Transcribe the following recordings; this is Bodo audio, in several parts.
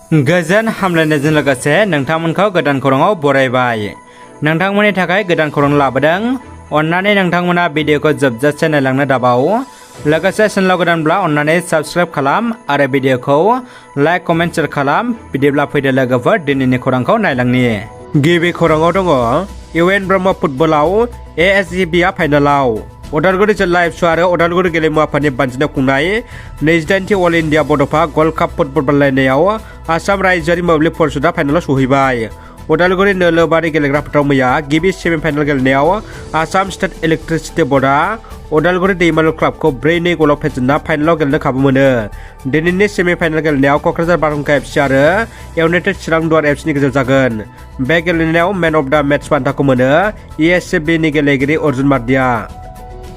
गोजोन हामलायनायजों लोगोसे नोंथांमोनखौ गोदान खौराङाव बरायबाय। नोंथांमोननि थाखाय गोदान खौरां लाबोदों। अन्नानै नोंथांमोना भिडिअखौ जोबजासे नायलांनो दाबाव। लोगोसे चेनेलाव गोदानब्ला अन्नानै साबस्क्राइब खालाम आरो भिडिअखौ लाइक कमेन्ट शेयार खालाम। बिदिब्ला फैदो लोगोफोर दिनैनि खौरांखौ नायलांनि। गिबि खौराङाव दङ इउएन ब्रह्म फुटबलाव एएसजिबिआ फाइनालाव। उदालगुरि जिल्ला एबसु आरो उदालगुरि गेलेमु आफादनि बानजायनायाव खुंनाय 28थि अल इन्डिया बड'फा गल्ड काप फुटबल बादायलायनायाव आसाम रायजोआरि मोब्लिब परिषदआ फाइनालाव सौहैबाय। उदालगुरि नोलोबारि गेलेग्रा फोथाराव मैया गिबि सेमिफाइनाल गेलेनायाव आसाम स्टेट इलेक्ट्रिसिटि बर्डआ उदालगुरि दैमालु क्लाबखौ 4-2 गलाव फेजेनना फाइनालाव गेलेनो खाबु मोनो। दिनैनि सेमिफाइनाल गेलेनायाव क'क्राझार बारहुंखा एफसि आरो इउनाइटेड चिरां दुवार एफसिनि गेजेराव जागोन। बे गेलेनायाव मेन अफ द मेच बान्थाखौ मोनो इएससिबिनि गेलेगिरि अर्जुन मार्दिया।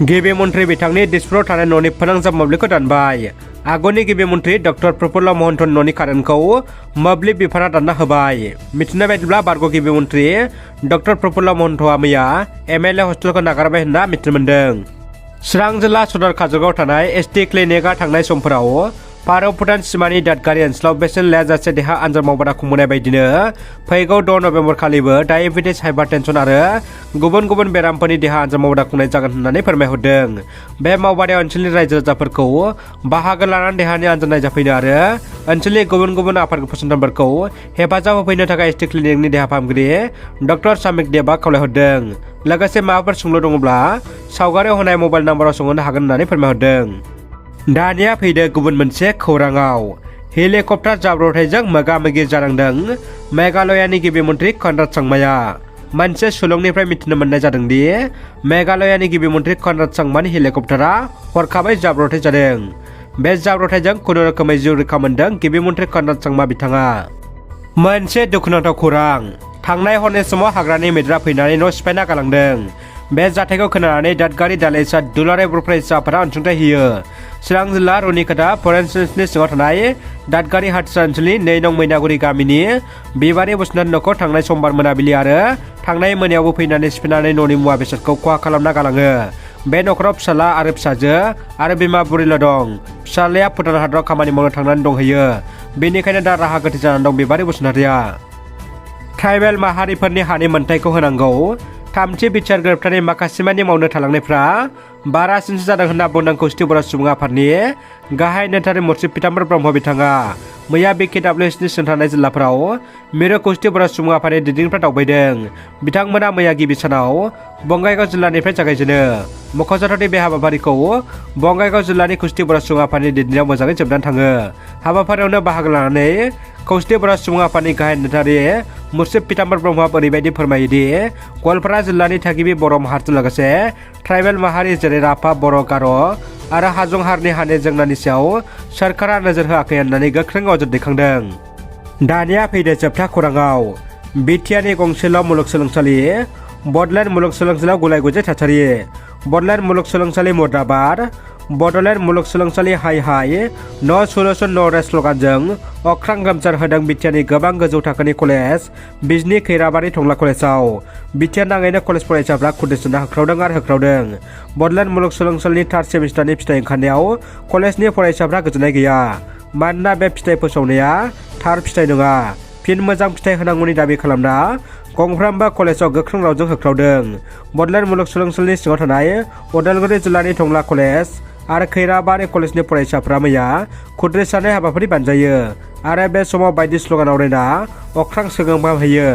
गिबि मन्थ्रि बिथांनि दिसपुराव थानाय न'नि फोनांजाब मोब्लिबखौ दानबाय। आगुनि गिबि मन्थ्रि डक्टर प्रफुल्ल महन्तनि न'नि कारेन्टखौ मोब्लिब बिफाना दानना होबाय। मिथिनाय बायदिब्ला बारग' गिबि मन्थ्रि डक्टर प्रफुल्ल महन्तआ मैया एमएलए हस्टेलखौ नागारबाय होनना मिथिनो मोन्दों। चिरां जिल्ला सदर काजलगावआव थानाय एसटि क्लिनिकआ थांनाय समफोराव भारत भुटान सिमानि दादगारि ओनसोलाव बेसेन लायाजासे देहा आनजाद मावबादा खुंबोनाय बायदिनो फैगौ 6 नभेम्बर खालिबो डायेबेटिस हाइपारटेनसन आरो गुबुन गुबुन बेरामफोरनि देहा आनजाद मावबादा खुंनाय जागोन होननानै फोरमायहरदों। बे मावबादायाव ओनसोलनि रायजो राजाफोरखौ बाहागो लानानै देहानि आनजाद नायजाफैनो आरो ओनसोलनि गुबुन गुबुन आफाद फसंथानफोरखौ हेफाजाब होफैनो थाखाय एसटि क्लिनिकनि देहा फाहामगिरि डक्टर सामिक देबआ खावलायहरदों। लोगोसे माबाफोर सोंलु दङब्ला सावगारियाव होनाय मबाइल नाम्बाराव सोंहरनो हागोन होननानै फोरमायहरदों। दानिया फैदो गुबुन मोनसे खौराङाव। हेलिकप्टार जाब्रबथायजों मोगा-मोगि जानांदों मेघालयानि गिबि मन्थ्रि कनराड सांमाया। मोनसे सुलुंनिफ्राय मिथिनो मोननाय जादों दि मेघालयानि गिबि मन्थ्रि कनराड सांमानि हेलिकप्टारा हरखाबै जाब्रबथाय जादों। बे जाब्रबथायजों खुनुरोखोमै जिउ रैखा मोनदों गिबि मन्थ्रि कनराड सांमा बिथाङा। मोनसे दुखुनांथाव खौरां। थांनाय हरनि समाव हाग्रानि मैदेरा फैनानै न' सिफायना गालांदों। बे जाथायखौ खोनानानै दादगारि दालाइसा दुलाराय बर' फरायसा आफादा अनसुंथाइ होयो। चिरां जिल्ला रुनिकाटा फरेस्ट रेन्जनि सिङाव थानाय दादगारि हाथिसा ओनसोलनि 2 नं मैनागुरि गामिनि बिबारि बसुमतारिनि न'खौ थांनाय समबार मोनाबिलि आरो थांनाय मोनायावबो फैनानै सिफायनानै न'नि मुवा बेसादखौ खहा खालामना गालाङो। बे न'खराव फिसाला आरो फिसाजो आरो बिमा बुरैल' दं। फिसालाया भुटान हादराव खामानि मावनो थांनानै दंहैयो। बेनिखायनो दा राहा गोथे जानानै दं बिबारि बसुमतारिया। ट्राइबेल माहारिफोरनि हानि मोनथायखौ होनांगौ। थामथि बिटिआर गोरोबथानि माखासेमानि मावनो थालांनायफ्रा बारासिनसो जादों होनना बुंदों खौसेथि बर' सुबुं आफादनि गाहाय नेथारि मुर्शि पीताम्बर ब्रह्म बिथाङा। मैया बिकेडब्लिउएसनि सिङाव थानाय जिल्लाफोराव मिरु खौसेथि बर' सुबुं आफादनि दैदेनगिरिफ्रा दावबायदों। बिथांमोना मैया गिबि सानाव बङाइगाव जिल्लानिफ्राय जागायजेनो। मख'जाथावदि बे हाबाफारिखौ बङाइगाव जिल्लानि खौसेथि बर' सुबुं आफादनि दैदेननायाव मोजाङै जोबनानै थाङो। हाबाफारियावनो बाहागो लानानै खौसेथि बर' सुबुं आफादनि गाहाय नेथारि मुर्शि पीताम्बर ब्रह्मआ ओरैबायदि फोरमायोदि गवालपारा जिल्लानि थागिबि बर' माहारिजों लोगोसे ट्राइबेल माहारि जेरै राभा, बर', गार' आरो हाजं हारिनि हानि जेंनानि सायाव सोरखारा नोजोर होआखै होननानै गोख्रों अजद दैखांदों। दानिया फैदो जोबथा खौराङाव। बिटिआरनि गंसेल' मुलुगसोलोंसालि बड'लेण्ड मुलुगसोलोंसालियाव गुलाय गुजाय थासारि। बड'लेण्ड मुलुगसोलोंसालि मुर्दाबाद, बड'लेण्ड मुलुगसोलोंसालि हाय हाय, नो सल्युसन नो रेस्ट स्लगानजों अख्रां गोमसार होदों बिटिआरनि गोबां गोजौ थाखोनि कलेज बिजनि खैराबारि टंला कलेजाव। बिटिआर नाङैनो कलेज फरायसाफ्रा खुद्रिसोना होख्रावदों आरो होख्रावदों। बड'लेण्ड मुलुगसोलोंसालिनि 3rd सेमिस्टारनि फिथाइ ओंखारनायाव कलेजनि फरायसाफ्रा गोजोननाय गैया। मानोना बे फिथाइ फोसावनाया थार फिथाइ नङा। फिन मोजां फिथाइ होनांगौनि दाबि खालामना गंफ्रोमबो कलेजाव गोख्रों रावजों होख्रावदों। बड'लेण्ड मुलुगसोलोंसालिनि सिङाव थानाय उदालगुरि जिल्लानि टंला कलेज आरो खैराबारि कलेजनि फरायसाफ्रा मैया खुद्रिसानाय हाबाफारि बानजायो आरो बे समाव बायदि स्लगान आवरायना अख्रां सोगोमहाबहोयो।